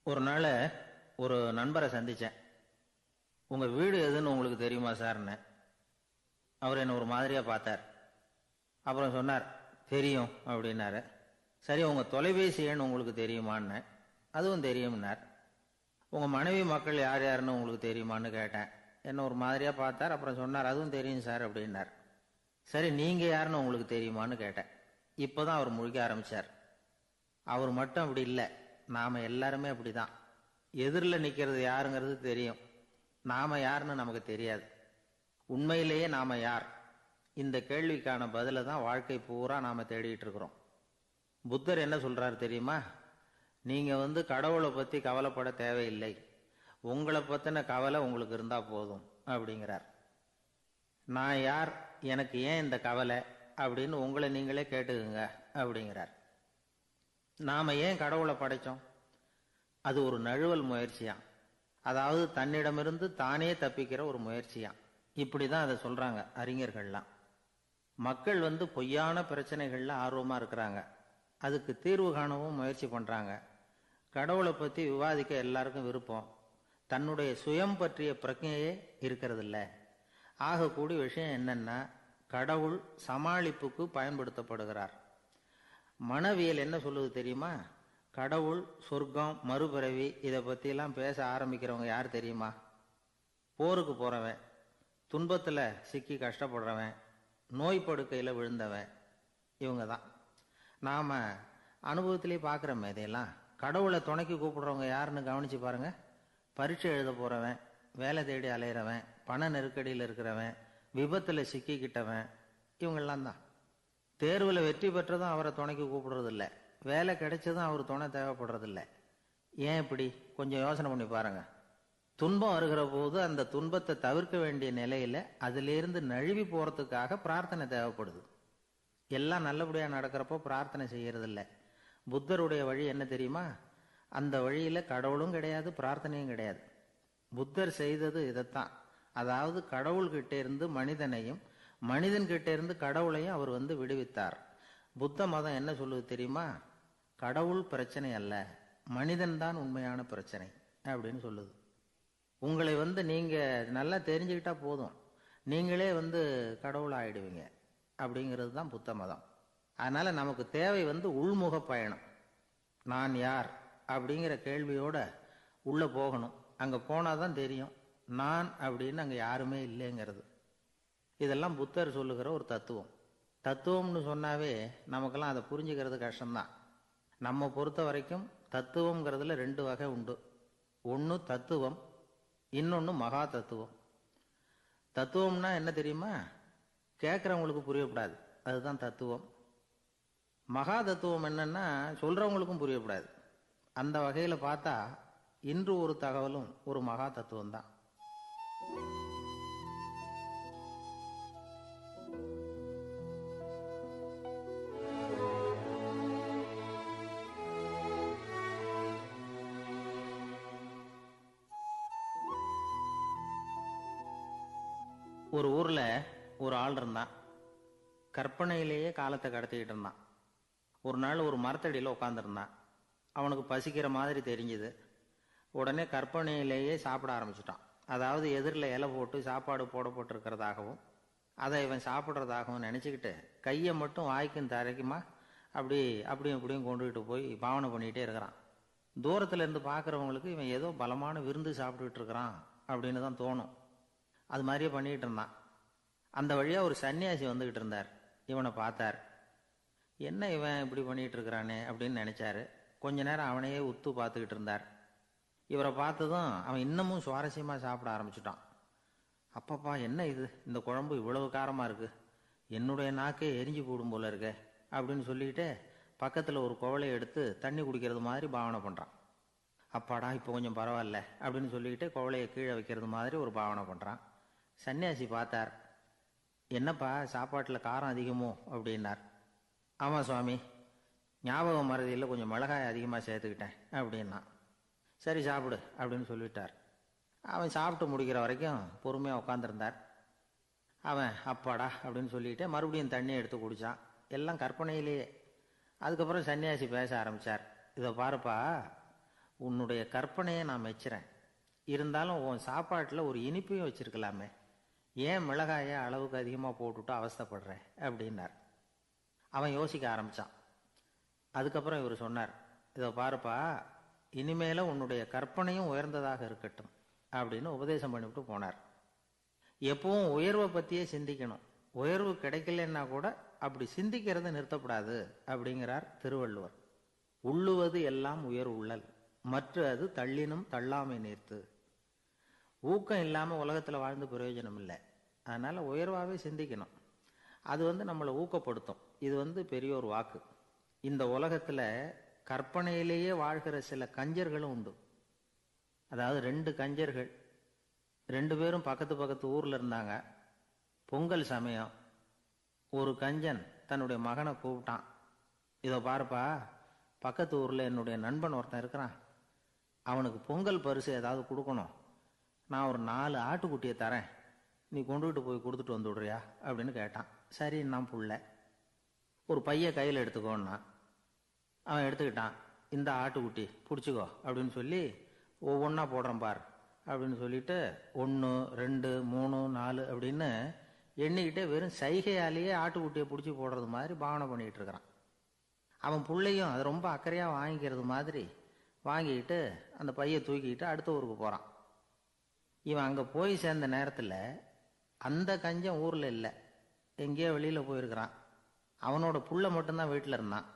ஒரு நாள் ஒரு நண்பரை சந்திச்சேன். உங்க வீடு எதுன்னு உங்களுக்கு தெரியுமா சார்ன்னு. அவர் என்ன ஒரு மாதிரியா பார்த்தார். அப்புறம் சொன்னார், தெரியும் அப்படின்னாரு. சரி, உங்க தொலைபேசி எண் உங்களுக்கு தெரியுமான்னு. அதுவும் தெரியும்னார். உங்க மனைவி மக்கள் யார் யாருன்னு உங்களுக்கு தெரியுமான்னு கேட்டேன். என்ன ஒரு மாதிரியா பார்த்தார். அப்புறம் சொன்னார், அதுவும் தெரியும் சார் அப்படின்னார். சரி, நீங்க யாருன்னு உங்களுக்கு தெரியுமான்னு கேட்டேன். இப்பதான் அவர் முழிக்க ஆரம்பிச்சார். அவர் மட்டும் அப்படி இல்லை, நாம எல்லாருமே அப்படிதான். எதிரில் நிக்கிறது யாருங்கிறது தெரியும், நாம யாருன்னு நமக்கு தெரியாது. உண்மையிலேயே நாம யார்? இந்த கேள்விக்கான பதில தான் வாழ்க்கை பூரா நாம தேடிட்டு இருக்கிறோம். புத்தர் என்ன சொல்றாரு தெரியுமா? நீங்க கடவுளை பத்தி கவலைப்பட தேவையில்லை, உங்களை பத்தின கவலை உங்களுக்கு இருந்தா போதும் அப்படிங்கிறார். நான் யார், எனக்கு ஏன் இந்த கவலை அப்படின்னு உங்களை நீங்களே கேட்டுக்குங்க அப்படிங்கிறார். நாம ஏன் கடவுளை படைச்சோம்? அது ஒரு நழுவல் முயற்சியாம். அதாவது தன்னிடமிருந்து தானே தப்பிக்கிற ஒரு முயற்சியாம். இப்படிதான் அதை சொல்றாங்க அறிஞர்கள்லாம். மக்கள் பொய்யான பிரச்சனைகள்ல ஆர்வமா இருக்கிறாங்க, அதுக்கு தீர்வு காணவும் முயற்சி பண்றாங்க. கடவுளை பத்தி விவாதிக்க எல்லாருக்கும் விருப்பம். தன்னுடைய சுயம் பற்றிய பிரஜையே இருக்கிறதில்ல. ஆகக்கூடிய விஷயம் என்னன்னா, கடவுள் சமாளிப்புக்கு பயன்படுத்தப்படுகிறார். மனவியல் என்ன சொல்லுது தெரியுமா? கடவுள், சொர்க்கம், மறுபிறவி இதை பத்தி எல்லாம் பேச ஆரம்பிக்கிறவங்க யார் தெரியுமா? போருக்கு போறவன், துன்பத்துல சிக்கி கஷ்டப்படுறவன், நோய் படுக்கையில விழுந்தவன், இவங்க தான். நாம அனுபவத்திலே பார்க்கிறோமே இதையெல்லாம். கடவுளை துணைக்கு கூப்பிடுறவங்க யாருன்னு கவனிச்சு பாருங்க. பரீட்சை எழுத போறவன், வேலை தேடி அலையிறவன், பண நெருக்கடியில் இருக்கிறவன், விபத்துல சிக்கிக்கிட்டவன், இவங்கெல்லாம் தான். தேர்வுல வெற்றி பெற்றதும் அவரை துணைக்கு கூப்பிடுறது இல்லை, வேலை கிடைச்சதும் அவர் துணை தேவைப்படுறது இல்லை. ஏன் இப்படி? கொஞ்சம் யோசனை பண்ணி பாருங்க. துன்பம் வருகிற போது அந்த துன்பத்தை தவிர்க்க வேண்டிய நிலையில அதிலிருந்து நழுவி போறதுக்காக பிரார்த்தனை தேவைப்படுது. எல்லாம் நல்லபடியா நடக்கிறப்போ பிரார்த்தனை செய்யறது இல்லை. புத்தருடைய வழி என்ன தெரியுமா? அந்த வழியில கடவுளும் கிடையாது, பிரார்த்தனையும் கிடையாது. புத்தர் செய்தது இதைத்தான். அதாவது கடவுள்கிட்ட இருந்து மனிதனையும், மனிதன் கிட்ட இருந்து கடவுளையும் அவர் விடுவித்தார். புத்த மதம் என்ன சொல்லுது தெரியுமா? கடவுள் பிரச்சனை அல்ல, மனிதன் தான் உண்மையான பிரச்சனை அப்படின்னு சொல்லுது. உங்களை நீங்க நல்லா தெரிஞ்சுக்கிட்டா போதும், நீங்களே கடவுள் ஆயிடுவீங்க அப்படிங்கிறது தான் புத்த மதம். அதனால நமக்கு தேவை உள்முக பயணம். நான் யார் அப்படிங்கிற கேள்வியோட உள்ள போகணும். அங்க போனாதான் தெரியும் நான் அப்படின்னு அங்க யாருமே இல்லைங்கிறது. இதெல்லாம் புத்தர் சொல்லுகிற ஒரு தத்துவம். தத்துவம்னு சொன்னாவே நமக்கெல்லாம் அதை புரிஞ்சுக்கிறது கஷ்டம்தான். நம்ம பொறுத்த வரைக்கும் தத்துவம்ங்கிறதுல ரெண்டு வகை உண்டு. ஒன்று தத்துவம், இன்னொன்று மகா தத்துவம். தத்துவம்னா என்ன தெரியுமா? கேட்கறவங்களுக்கு புரியக்கூடாது, அதுதான் தத்துவம். மகா தத்துவம் என்னன்னா சொல்றவங்களுக்கும் புரியக்கூடாது. அந்த வகையில பார்த்தா இன்று ஒரு தகவலும் ஒரு மகா தத்துவம் தான். ஒரு ஊர்ல ஒரு ஆள் இருந்தான். கற்பனையிலேயே காலத்தை கடத்திக்கிட்டு இருந்தான். ஒரு நாள் ஒரு மரத்தடியில் உட்காந்துருந்தான். அவனுக்கு பசிக்கிற மாதிரி தெரிஞ்சுது. உடனே கற்பனையிலேயே சாப்பிட ஆரம்பிச்சுட்டான். அதாவது எதிரில் இலை போட்டு சாப்பாடு போடப்பட்டிருக்கிறதாகவும் அதை இவன் சாப்பிட்றதாகவும் நினச்சிக்கிட்டு கையை மட்டும் வாய்க்கும் தரைக்குமா அப்படியும் இப்படியும் கொண்டுகிட்டு போய் பாவனை பண்ணிகிட்டே இருக்கிறான். தூரத்துல இருந்து பார்க்குறவங்களுக்கு இவன் ஏதோ பலமான விருந்து சாப்பிட்டுக்கிட்டு இருக்கிறான் அப்படின்னு தான் தோணும். அது மாதிரியே பண்ணிக்கிட்டு இருந்தான். அந்த வழியா ஒரு சன்னியாசி வந்துகிட்டு இருந்தார். இவனை பார்த்தார். என்ன இவன் இப்படி பண்ணிட்டு இருக்கிறானே அப்படின்னு நினைச்சாரு. கொஞ்ச நேரம் அவனையே உத்து பார்த்துக்கிட்டு இருந்தார். இவரை பார்த்ததும் அவன் இன்னமும் சுவாரஸ்யமா சாப்பிட ஆரம்பிச்சுட்டான். அப்பப்பா, என்ன இது, இந்த குழம்பு இவ்வளவு காரமா இருக்கு, என்னுடைய நாக்கே எரிஞ்சு போடும் போல இருக்க அப்படின்னு சொல்லிட்டு பக்கத்துல ஒரு குவளையை எடுத்து தண்ணி குடிக்கிறது மாதிரி பாவனை பண்றான். அப்பாடா, இப்போ கொஞ்சம் பரவாயில்ல அப்படின்னு சொல்லிக்கிட்டு குவளையை கீழே வைக்கிறது மாதிரி ஒரு பாவனை பண்றான். சன்னியாசி பார்த்தார். என்னப்பா, சாப்பாட்டில் காரம் அதிகமோ அப்படின்னார். ஆமா சுவாமி, ஞாபகம் மறதியில் கொஞ்சம் மிளகாய் அதிகமாக சேர்த்துக்கிட்டேன் அப்படின்னா. சரி சாப்பிடு அப்படின்னு சொல்லிட்டார். அவன் சாப்பிட்டு முடிக்கிற வரைக்கும் பொறுமையாக உட்காந்துருந்தார். அவன் அப்பாடா அப்படின்னு சொல்லிட்டு மறுபடியும் தண்ணி எடுத்து குடித்தான். எல்லாம் கற்பனையிலேயே. அதுக்கப்புறம் சன்னியாசி பேச ஆரம்பித்தார். இதை பாருப்பா, உன்னுடைய கற்பனையை நான் மெச்சுறேன். இருந்தாலும் உன் சாப்பாட்டில் ஒரு இனிப்பையும் வச்சிருக்கலாமே, ஏன் மிளகாயை அளவுக்கு அதிகமாக போட்டுவிட்டு அவஸ்தைப்படுறேன் அப்படின்னார். அவன் யோசிக்க ஆரம்பித்தான். அதுக்கப்புறம் இவர் சொன்னார், இதை பாருப்பா, இனிமேல உன்னுடைய கற்பனையும் உயர்ந்ததாக இருக்கட்டும் அப்படின்னு உபதேசம் பண்ணிவிட்டு போனார். எப்பவும் உயர்வை பற்றியே சிந்திக்கணும். உயர்வு கிடைக்கலன்னா கூட அப்படி சிந்திக்கிறத நிறுத்தப்படாது அப்படிங்கிறார் திருவள்ளுவர். உள்ளுவது எல்லாம் உயர் உள்ளல், மற்ற அது தள்ளினும் தள்ளாமை நேர்த்து. ஊக்கம் இல்லாமல் உலகத்தில் வாழ்ந்து பிரயோஜனம் இல்லை. அதனால் உயர்வாகவே சிந்திக்கணும். அது நம்மளை ஊக்கப்படுத்தும். இது பெரிய ஒரு வாக்கு. இந்த உலகத்தில் கற்பனையிலேயே வாழ்கிற சில கஞ்சர்களும் உண்டு. அதாவது 2 கஞ்சர்கள், 2 பேரும் பக்கத்து பக்கத்து ஊரில் இருந்தாங்க. பொங்கல் சமயம் ஒரு கஞ்சன் தன்னுடைய மகனை கூப்பிட்டான். இதோ பாருப்பா, பக்கத்து ஊரில் என்னுடைய நண்பன் ஒருத்தன் இருக்கிறான். அவனுக்கு பொங்கல் பரிசு ஏதாவது கொடுக்கணும். நான் ஒரு 4 ஆட்டுக்குட்டியை தரேன், நீ கொண்டுகிட்டு போய் கொடுத்துட்டு வந்துவிடுறியா அப்படின்னு கேட்டான். சரி, நான் புள்ள ஒரு பைய கையில் எடுத்துக்கோன்னா அவன் எடுத்துக்கிட்டான். இந்த ஆட்டுக்குட்டி பிடிச்சிக்கோ அப்படின்னு சொல்லி ஒவ்வொன்றா போடுறேன் பார் அப்படின்னு சொல்லிட்டு 1 2 3 4 அப்படின்னு எண்ணிக்கிட்டே வெறும் சைகையாலேயே ஆட்டுக்குட்டியை பிடிச்சி போடுறது மாதிரி பாவனை பண்ணிகிட்டு இருக்கிறான். அவன் பிள்ளையும் அதை ரொம்ப அக்கறையாக வாங்கிக்கிறது மாதிரி வாங்கிக்கிட்டு அந்த பையை தூக்கிக்கிட்டு அடுத்த ஊருக்கு போகிறான். இவன் அங்கே போய் சேர்ந்த நேரத்தில் அந்த கஞ்சன் ஊரில் இல்லை, எங்கேயோ வெளியில் போயிருக்கிறான். அவனோட புள்ள மட்டும்தான் வீட்டில் இருந்தான்.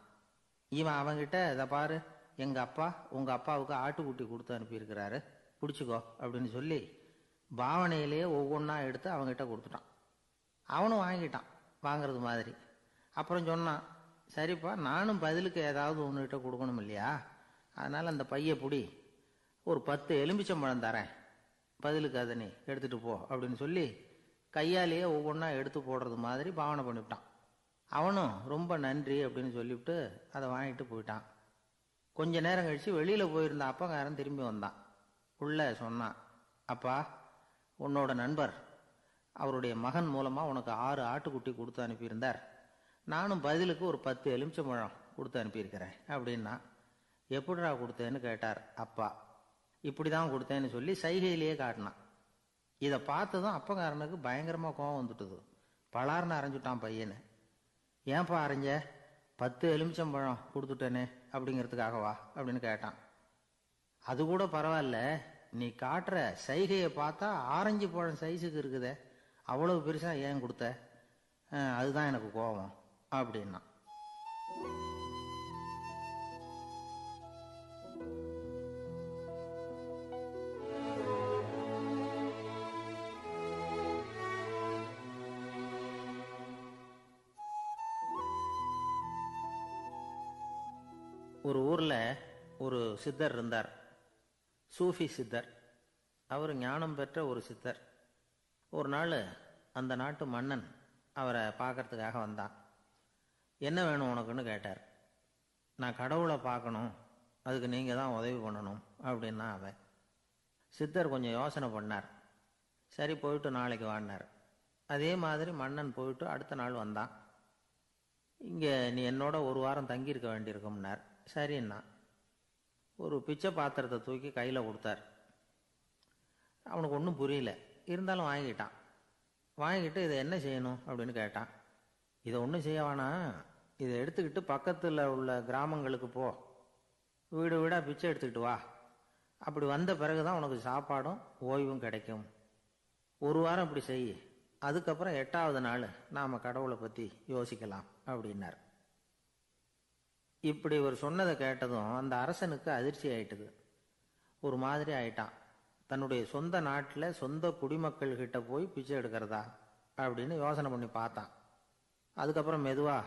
இவன் அவங்கிட்ட, இதை பாரு, எங்கள் அப்பா உங்கள் அப்பாவுக்கு ஆட்டுக்குட்டி கொடுத்து அனுப்பியிருக்கிறாரு, பிடிச்சிக்கோ அப்படின்னு சொல்லி பாவனையிலேயே ஒவ்வொன்றா எடுத்து அவங்ககிட்ட கொடுத்துட்டான். அவனும் வாங்கிட்டான் வாங்கிறது மாதிரி. அப்புறம் சொன்னான், சரிப்பா, நானும் பதிலுக்கு ஏதாவது ஒன்றுகிட்ட கொடுக்கணும் இல்லையா, அதனால் அந்த பைய பிடி, ஒரு 10 எலும்பிச்சம்பழம் தரேன், பதிலுக்கு அதை நீ எடுத்துகிட்டு போ அப்படின்னு சொல்லி கையாலேயே ஒவ்வொன்றா எடுத்து போடுறது மாதிரி பாவனை பண்ணிவிட்டான். அவனும் ரொம்ப நன்றி அப்படின்னு சொல்லிவிட்டு அதை வாங்கிட்டு போயிட்டான். கொஞ்ச நேரம் கழித்து வெளியில் போயிருந்த அப்பங்காரன் திரும்பி வந்தான். உள்ள சொன்னான், அப்பா, உன்னோட நண்பர் அவருடைய மகன் மூலமாக உனக்கு 6 ஆட்டுக்குட்டி கொடுத்து அனுப்பியிருந்தார், நானும் பதிலுக்கு ஒரு 10 எலுமிச்சம்பழம் கொடுத்து அனுப்பியிருக்கிறேன் அப்படின்னா. எப்படிடா கொடுத்தேன்னு கேட்டார் அப்பா. இப்படி தான் கொடுத்தேன்னு சொல்லி சைகையிலேயே காட்டினான். இதை பார்த்ததும் அப்பங்காரனுக்கு பயங்கரமாக கோவம் வந்துட்டுது. பலார்னு அரைஞ்சுட்டான் பையனு. ஏன்பா அரைஞ்ச? 10 எலுமிச்சம்பழம் கொடுத்துட்டேனே அப்படிங்கிறதுக்காகவா அப்படின்னு கேட்டான். அது கூட பரவாயில்ல, நீ காட்டுற சைகையை பார்த்தா ஆரஞ்சு பழம் சைஸுக்கு இருக்குதே, அவ்வளவு பெருசா ஏன் கொடுத்த? அதுதான் எனக்கு கோபம் அப்படின்னா. ஒரு ஊர்ல ஒரு சித்தர் இருந்தார், சூஃபி சித்தர். அவர் ஞானம் பெற்ற ஒரு சித்தர். ஒரு நாள் அந்த நாட்டு மன்னன் அவரை பார்க்கறதுக்காக வந்தான். என்ன வேணும் உனக்குன்னு கேட்டார். நான் கடவுளை பார்க்கணும், அதுக்கு நீங்கள் தான் உதவி பண்ணணும் அப்படின்னா அவன். சித்தர் கொஞ்சம் யோசனை பண்ணார். சரி, போயிட்டு நாளைக்கு வாடினார். அதே மாதிரி மன்னன் போயிட்டு அடுத்த நாள் வந்தான். இங்கே நீ என்னோட ஒரு வாரம் தங்கியிருக்க வேண்டியிருக்கும்னார். சரின்னா ஒரு பிச்சை பாத்திரத்தை தூக்கி கையில் கொடுத்தார். அவனுக்கு ஒன்றும் புரியல, இருந்தாலும் வாங்கிட்டான். வாங்கிட்டு இதை என்ன செய்யணும் அப்படின்னு கேட்டான். இதை ஒன்றும் செய்ய வேணாம், இதை எடுத்துக்கிட்டு பக்கத்தில் உள்ள கிராமங்களுக்கு போ, வீடு வீடாக பிச்சை எடுத்துக்கிட்டு வா. அப்படி வந்த பிறகு தான் உனக்கு சாப்பாடும் ஓய்வும் கிடைக்கும். ஒரு வாரம் இப்படி செய், அதுக்கப்புறம் 8வது நாள் நாம் கடவுளை பற்றி யோசிக்கலாம் அப்படின்னார். இப்படி ஒரு சொன்னதை கேட்டதும் அந்த அரசனுக்கு அதிர்ச்சி ஆயிட்டுது. ஒரு மாதிரி ஆயிட்டான். தன்னுடைய சொந்த நாட்டில் சொந்த குடிமக்கள் கிட்ட போய் பிச்சை எடுக்கிறதா அப்படின்னு யோசனை பண்ணி பார்த்தான். அதுக்கப்புறம் மெதுவா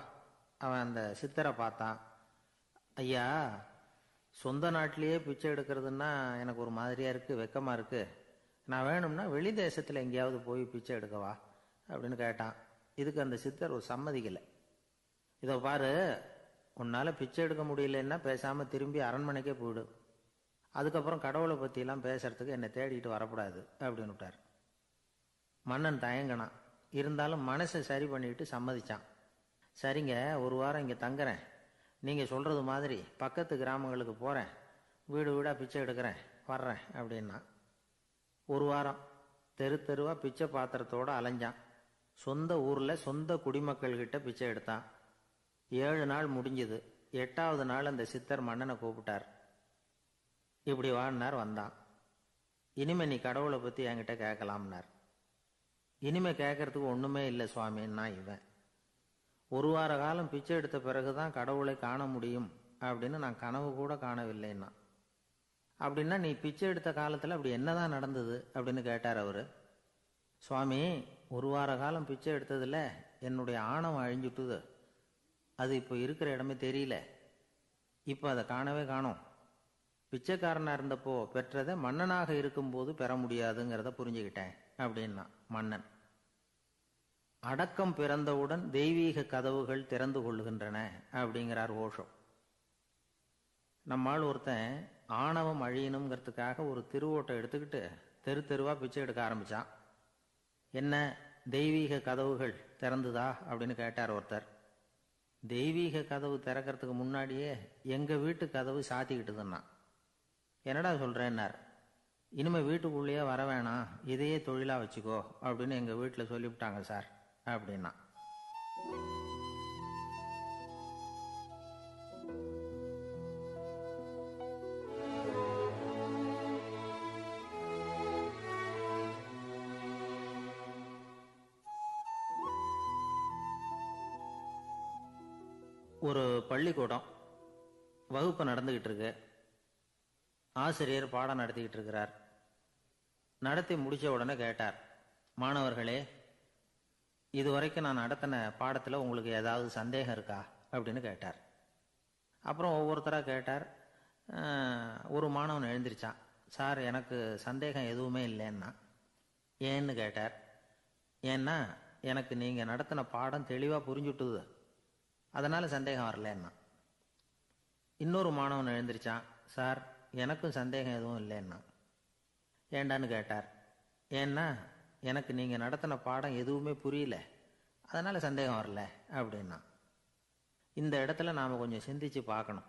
அவன் அந்த சித்தரை பார்த்தான். ஐயா, சொந்த நாட்டிலேயே பிச்சை எடுக்கிறதுன்னா எனக்கு ஒரு மாதிரியா இருக்கு, வெக்கமா இருக்கு. நான் வேணும்னா வெளி தேசத்தில் எங்கேயாவது போய் பிச்சை எடுக்கவா அப்படின்னு கேட்டான். இதுக்கு அந்த சித்தர் ஒரு சம்மதிக்கலை. இதோ பாரு, உன்னால் பிச்சை எடுக்க முடியலன்னா பேசாமல் திரும்பி அரண்மனைக்கே போயிடு, அதுக்கப்புறம் கடவுளை பற்றிலாம் பேசுறதுக்கு என்னை தேடிட்டு வரக்கூடாது அப்படின்னு விட்டார். மன்னன் தயங்கினான். இருந்தாலும் மனசை சரி பண்ணிட்டு சம்மதிச்சான். சரிங்க, ஒரு வாரம் இங்கே தங்குறேன், நீங்கள் சொல்கிறது மாதிரி பக்கத்து கிராமங்களுக்கு போகிறேன், வீடு வீடாக பிச்சை எடுக்கிறேன் வர்றேன் அப்படின்னா. ஒரு வாரம் தெரு தெருவாக பிச்சை பாத்திரத்தோடு அலைஞ்சான். சொந்த ஊரில் சொந்த குடிமக்கள்கிட்ட பிச்சை எடுத்தான். 7 நாள் முடிஞ்சுது. 8வது நாள் அந்த சித்தர் மன்னனை கூப்பிட்டார். இப்படி வாழ்னார். வந்தான். இனிமே நீ கடவுளை பற்றி என்கிட்ட கேட்கலாம்னார். இனிமே கேட்கறதுக்கு ஒன்றுமே இல்லை சுவாமின்னா இவன். 1 வார காலம் பிச்சை எடுத்த பிறகுதான் கடவுளை காண முடியும் அப்படின்னு நான் கனவு கூட காணவில்லைன்னா. அப்படின்னா நீ பிச்சை எடுத்த காலத்தில் அப்படி என்னதான் நடந்தது அப்படின்னு கேட்டார் அவர். சுவாமி, 1 வார காலம் பிச்சை எடுத்ததில் என்னுடைய ஆணவம் அழிஞ்சுட்டுது. அது இப்போ இருக்கிற இடமே தெரியல. இப்போ அதை காணவே காணோம். பிச்சைக்காரனாக இருந்தப்போ பெற்றதை மன்னனாக இருக்கும்போது பெற முடியாதுங்கிறத புரிஞ்சுக்கிட்டேன் அப்படின்னா மன்னன். அடக்கம் பிறந்தவுடன் தெய்வீக கதவுகள் திறந்து கொள்ளுகின்றன அப்படிங்கிறார் ஓஷோ. நம்மால் ஒருத்தன் ஆணவம் அழியணுங்கிறதுக்காக ஒரு திருவோட்டை எடுத்துக்கிட்டு தெரு தெருவாக பிச்சை எடுக்க ஆரம்பித்தான். என்ன தெய்வீக கதவுகள் திறந்துதா அப்படின்னு கேட்டார் ஒருத்தர். தெய்வீக கதவு திறக்கிறதுக்கு முன்னாடியே எங்கள் வீட்டு கதவு சாத்திக்கிட்டுதுன்னா. என்னடா சொல்கிறேன்னார். இனிமேல் வீட்டுக்குள்ளேயே வர வேணாம், இதையே தொழிலாக வச்சுக்கோ அப்படின்னு எங்கள் வீட்டில் சொல்லிவிட்டாங்க சார் அப்படின்னா. ஒரு பள்ளிக்கூடம் வகுப்பு நடந்துகிட்டு இருக்கு. ஆசிரியர் பாடம் நடத்திக்கிட்டு இருக்கிறார். நடத்தி முடிச்ச உடனே கேட்டார், மாணவர்களே, இதுவரைக்கும் நான் நடத்தின பாடத்தில் உங்களுக்கு ஏதாவது சந்தேகம் இருக்கா அப்படின்னு கேட்டார். அப்புறம் ஒவ்வொருத்தராக கேட்டார். ஒரு மாணவன் எழுந்திருச்சான். சார், எனக்கு சந்தேகம் எதுவுமே இல்லைன்னா. ஏன்னு கேட்டார். ஏன்னா எனக்கு நீங்கள் நடத்தின பாடம் தெளிவாக புரிஞ்சுட்டுது, அதனால் சந்தேகம் வரலன்னா. இன்னொரு மாணவன் எழுந்திருச்சான். சார், எனக்கும் சந்தேகம் எதுவும் இல்லைன்னா. ஏண்டான்னு கேட்டார். ஏன்னா எனக்கு நீங்கள் நடத்தின பாடம் எதுவுமே புரியல, அதனால் சந்தேகம் வரல அப்படின்னா. இந்த இடத்துல நாம் கொஞ்சம் சிந்திச்சு பார்க்கணும்.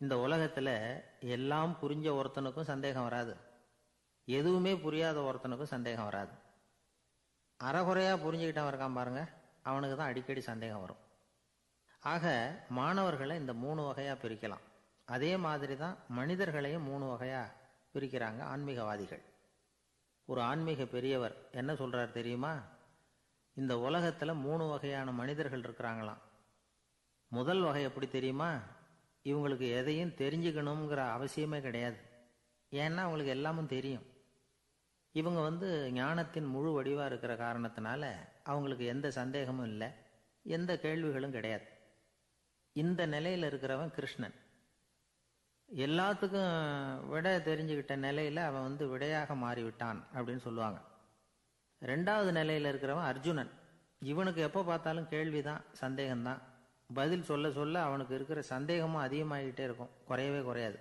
இந்த உலகத்தில் எல்லாம் புரிஞ்ச ஒருத்தனுக்கும் சந்தேகம் வராது, எதுவுமே புரியாத ஒருத்தனுக்கும் சந்தேகம் வராது. அறகுறையாக புரிஞ்சுக்கிட்டவன் இருக்கான் பாருங்க, அவனுக்கு தான் அடிக்கடி சந்தேகம் வரும். ஆக மாணவர்களை இந்த 3 வகையாக பிரிக்கலாம். அதே மாதிரி தான் மனிதர்களையும் 3 வகையாக பிரிக்கிறாங்க ஆன்மீகவாதிகள். ஒரு ஆன்மீக பெரியவர் என்ன சொல்றார் தெரியுமா? இந்த உலகத்தில் 3 வகையான மனிதர்கள் இருக்கிறாங்களாம். முதல் வகை எப்படி தெரியுமா? இவங்களுக்கு எதையும் தெரிஞ்சுக்கணுங்கிற அவசியமே கிடையாது. ஏன்னா அவங்களுக்கு எல்லாமும் தெரியும். இவங்க ஞானத்தின் முழு வடிவாக இருக்கிற காரணத்தினால அவங்களுக்கு எந்த சந்தேகமும் இல்லை, எந்த கேள்விகளும் கிடையாது. இந்த நிலையில் இருக்கிறவன் கிருஷ்ணன். எல்லாத்துக்கும் விட தெரிஞ்சுக்கிட்ட நிலையில் அவன் விடையாக மாறிவிட்டான் அப்படின்னு சொல்லுவாங்க. 2வது நிலையில் இருக்கிறவன் அர்ஜுனன். இவனுக்கு எப்போ பார்த்தாலும் கேள்விதான், சந்தேகம்தான். பதில் சொல்ல சொல்ல அவனுக்கு இருக்கிற சந்தேகமும் அதிகமாகிக்கிட்டே இருக்கும், குறையவே குறையாது.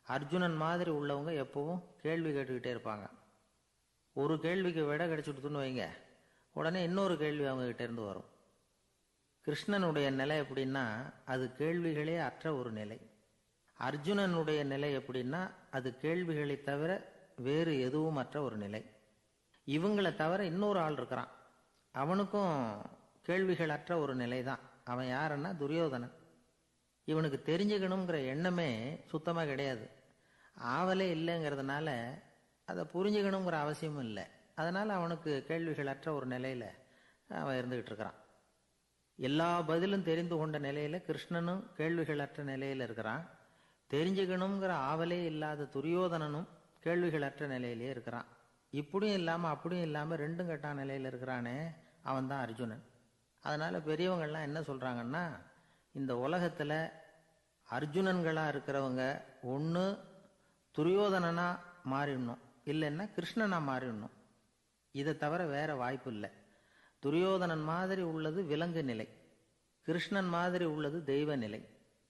அர்ஜுனன் மாதிரி உள்ளவங்க எப்பவும் கேள்வி கேட்டுக்கிட்டே இருப்பாங்க. ஒரு கேள்விக்கு விட கிடைச்சுட்டுன்னு வைங்க, உடனே இன்னொரு கேள்வி அவங்ககிட்ட இருந்து வரும். கிருஷ்ணனுடைய நிலை எப்படின்னா அது கேள்விகளே அற்ற ஒரு நிலை. அர்ஜுனனுடைய நிலை எப்படின்னா அது கேள்விகளை தவிர வேறு எதுவும் அற்ற ஒரு நிலை. இவங்களை தவிர இன்னொரு ஆள் இருக்கிறான், அவனுக்கும் கேள்விகள் அற்ற ஒரு நிலை தான். அவன் யாருன்னா துரியோதனன். இவனுக்கு தெரிஞ்சுக்கணுங்கிற எண்ணமே சுத்தமாக கிடையாது. ஆவலே இல்லைங்கிறதுனால அதை புரிஞ்சுக்கணுங்கிற அவசியமும் இல்லை. அதனால் அவனுக்கு கேள்விகள் அற்ற ஒரு நிலையில் அவன் இருந்துக்கிட்டு இருக்கிறான். எல்லா பதிலும் தெரிந்து கொண்ட நிலையில கிருஷ்ணனும் கேள்விகளற்ற நிலையில இருக்கிறான். தெரிஞ்சுக்கணுங்கிற ஆவலே இல்லாத துரியோதனனும் கேள்விகளற்ற நிலையிலே இருக்கிறான். இப்படியும் இல்லாம அப்படியும் இல்லாம 2ம் கெட்டான் நிலையில இருக்கிறானே, அவன் தான் அர்ஜுனன். அதனால பெரியவங்கள்லாம் என்ன சொல்றாங்கன்னா, இந்த உலகத்துல அர்ஜுனன்களா இருக்கிறவங்க ஒன்று துரியோதனனா மாறிடணும், இல்லைன்னா கிருஷ்ணனா மாறிடணும். இதை தவிர வேற வாய்ப்பு இல்லை. துரியோதனன் மாதிரி உள்ளது விலங்கு நிலை, கிருஷ்ணன் மாதிரி உள்ளது தெய்வ நிலை.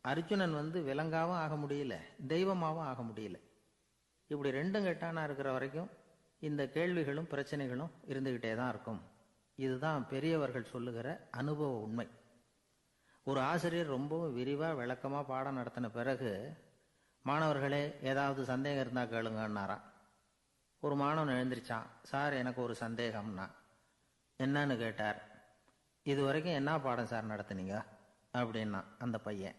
அர்ஜுனன் விலங்காவும் ஆக முடியல, தெய்வமாகவும் ஆக முடியல. இப்படி 2ம் கெட்டானா இருக்கிற வரைக்கும் இந்த கேள்விகளும் பிரச்சனைகளும் இருந்துகிட்டே தான் இருக்கும். இதுதான் பெரியவர்கள் சொல்லுகிற அனுபவ உண்மை. ஒரு ஆசிரியர் ரொம்பவும் விரிவாக விளக்கமாக பாடம் நடத்தின பிறகு மாணவர்களே, ஏதாவது சந்தேகம் இருந்தால் கேளுங்கன்னாராம். ஒரு மாணவன் எழுந்திரிச்சான். சார், எனக்கு ஒரு சந்தேகம்னா. என்னன்னு கேட்டார். இது வரைக்கும் என்ன பாடம் சார் நடத்துனீங்க அப்படின்னா அந்த பையன்.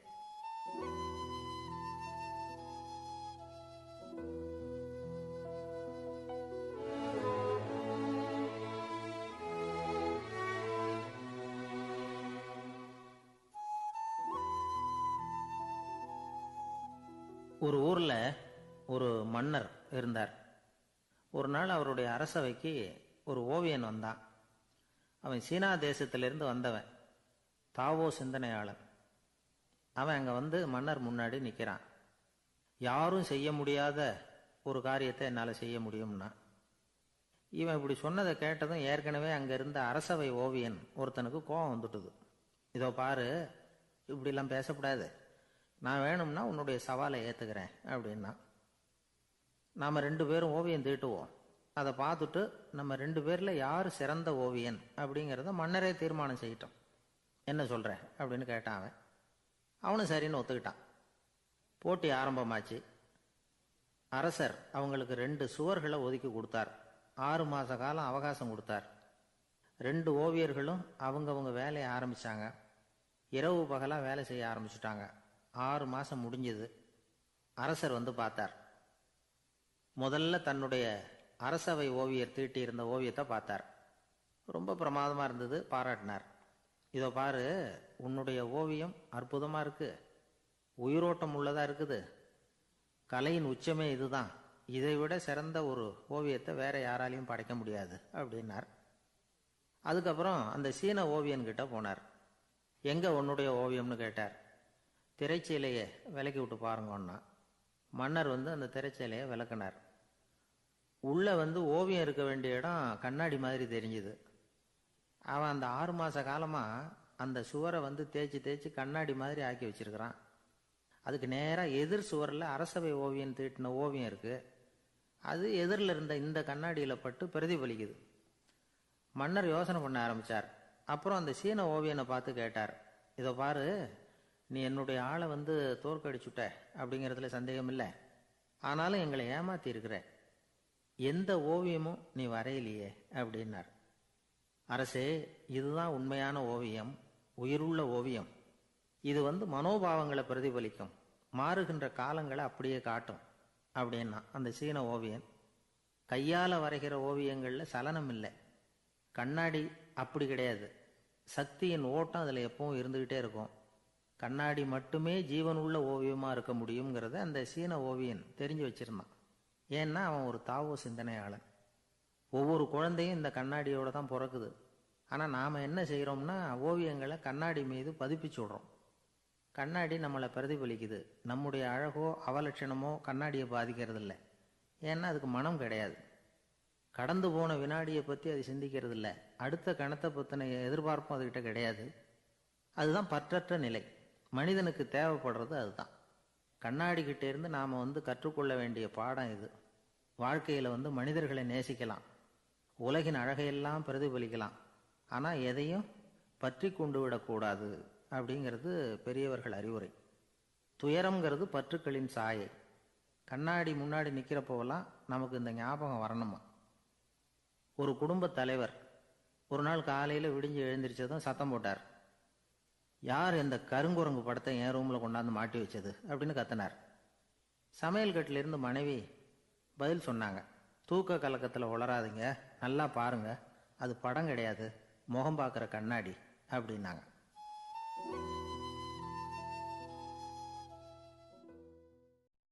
ஒரு ஊர்ல ஒரு மன்னர் இருந்தார். ஒரு நாள் அவருடைய அரசவைக்கு ஒரு ஓவியன் வந்தான். அவன் சீனா தேசத்திலிருந்து வந்தவன், தாவோ சிந்தனையாளன். அவன் அங்க வந்து மன்னர் முன்னாடி நிக்கிறான். யாரும் செய்ய முடியாத ஒரு காரியத்தை என்னால செய்ய முடியும்னா. இவன் இப்படி சொன்னதை கேட்டதும் ஏற்கனவே அங்க இருந்த அரசவை ஓவியன் ஒருத்தனுக்கு கோபம் வந்துட்டுது. இதோ பாரு, இப்படிலாம் பேசக்கூடாது, நான் வேணும்னா உன்னுடைய சவாலை ஏத்துக்கிறேன் அப்படின்னா. நாம 2 பேரும் ஓவியம் தீட்டுவோம், அதை பார்த்துட்டு நம்ம 2 பேர்ல யார் சிறந்த ஓவியன் அப்படிங்கிறத மன்னரே தீர்மானம் செய்யட்டும், என்ன சொல்ற அப்படின்னு கேட்டான் அவன். அவனும் சரின்னு ஒத்துக்கிட்டான். போட்டி ஆரம்பமாச்சு. அரசர் அவங்களுக்கு 2 சுவர்களை ஒதுக்கி கொடுத்தார். 6 மாச காலம் அவகாசம் கொடுத்தார். 2 ஓவியர்களும் அவங்கவங்க வேலையை ஆரம்பிச்சாங்க. இரவு பகலா வேலை செய்ய ஆரம்பிச்சுட்டாங்க. 6 மாசம் முடிஞ்சது. அரசர் வந்து பார்த்தார். முதல்ல தன்னுடைய அரசவை ஓவியர் தீட்டி இருந்த ஓவியத்தை பார்த்தார். ரொம்ப பிரமாதமா இருந்தது, பாராட்டினார். இதோ பாரு, உன்னுடைய ஓவியம் அற்புதமா இருக்கு, உயிரோட்டம் உள்ளதா இருக்குது, கலையின் உச்சமே இதுதான், இதை விட சிறந்த ஒரு ஓவியத்தை வேற யாராலையும் படைக்க முடியாது அப்படின்னார். அதுக்கப்புறம் அந்த சீன ஓவியன் கிட்ட போனார். எங்க உன்னுடைய ஓவியம்னு கேட்டார். திரைச்சீலையை விலக்கி விட்டு பாருங்கன்னா. மன்னர் வந்து அந்த திரைச்சீலையை விளக்குனார். உள்ள வந்து ஓவியம் இருக்க வேண்டிய இடம் கண்ணாடி மாதிரி தெரிஞ்சுது. அவன் அந்த 6 மாச காலமா அந்த சுவரை வந்து தேய்ச்சி தேய்ச்சி கண்ணாடி மாதிரி ஆக்கி வச்சிருக்கிறான். அதுக்கு நேராக எதிர் சுவரில் அரசவை ஓவியம் தீட்டின ஓவியம் இருக்கு. அது எதிரில் இருந்த இந்த கண்ணாடியில் பட்டு பிரதிபலிக்குது. மன்னர் யோசனை பண்ண ஆரம்பிச்சார். அப்புறம் அந்த சீன ஓவியனை பார்த்து கேட்டார். இதோ பாரு, நீ என்னுடைய ஆளை வந்து தோற்கடிச்சுட்ட அப்படிங்கிறதுல சந்தேகம் இல்லை. ஆனாலும் எங்களை ஏமாத்தி இருக்கிற, எந்த ஓவியமும் நீ வரையிலையே அப்படின்னார். அரசே, இதுதான் உண்மையான ஓவியம், உயிருள்ள ஓவியம். இது வந்து மனோபாவங்களை பிரதிபலிக்கும், மாறுகின்ற காலங்களை அப்படியே காட்டும் அப்படின்னா அந்த சீன ஓவியன். கையால் வரைகிற ஓவியங்களில் சலனம் இல்லை, கண்ணாடி அப்படி கிடையாது. சக்தியின் ஓட்டம் அதில் எப்பவும் இருந்துகிட்டே இருக்கும். கண்ணாடி மட்டுமே ஜீவன் உள்ள ஓவியமா இருக்க முடியுங்கிறத அந்த சீன ஓவியன் தெரிஞ்சு வச்சிருந்தான். ஏன்னா அவன் ஒரு தாவோ சிந்தனையாளன். ஒவ்வொரு குழந்தையும் இந்த கண்ணாடியோட தான் பிறக்குது. ஆனால் நாம் என்ன செய்கிறோம்னா ஓவியங்களை கண்ணாடி மீது பதிப்பிச்சு விடுறோம். கண்ணாடி நம்மளை பிரதிபலிக்குது. நம்முடைய அழகோ அவலட்சணமோ கண்ணாடியை பாதிக்கிறது இல்லை. ஏன்னா அதுக்கு மனம் கிடையாது. கடந்து போன வினாடியை பற்றி அது சிந்திக்கிறது இல்லை. அடுத்த கணத்தை பற்றின எதிர்பார்ப்பும் அதுகிட்ட கிடையாது. அதுதான் பற்றற்ற நிலை. மனிதனுக்கு தேவைப்படுறது அதுதான். கண்ணாடி கிட்டே இருந்து நாம் வந்து கற்றுக்கொள்ள வேண்டிய பாடம் இது. வாழ்க்கையில் வந்து மனிதர்களை நேசிக்கலாம், உலகின் அழகையெல்லாம் பிரதிபலிக்கலாம், ஆனால் எதையும் பற்றி கொண்டு விடக்கூடாது அப்படிங்கிறது பெரியவர்கள் அறிவுரை. துயரம்ங்கிறது பற்றுக்களின் சாயை. கண்ணாடி முன்னாடி நிற்கிறப்போவெல்லாம் நமக்கு இந்த ஞாபகம் வரணுமா. ஒரு குடும்ப தலைவர் ஒரு நாள் காலையில் விடிஞ்சு எழுந்திரிச்சதும் சத்தம் போட்டார். யார் இந்த கருங்குரங்கு படத்தை என் ரூமில் கொண்டாந்து மாட்டி வச்சது அப்படின்னு கத்தினார். சமையல் கட்டிலிருந்து மனைவி பதில் சொன்னாங்க. தூக்க கலக்கத்தில் உளராதிங்க, நல்லா பாருங்க, அது படம் கிடையாது, முகம் பார்க்குற கண்ணாடி அப்படின்னாங்க.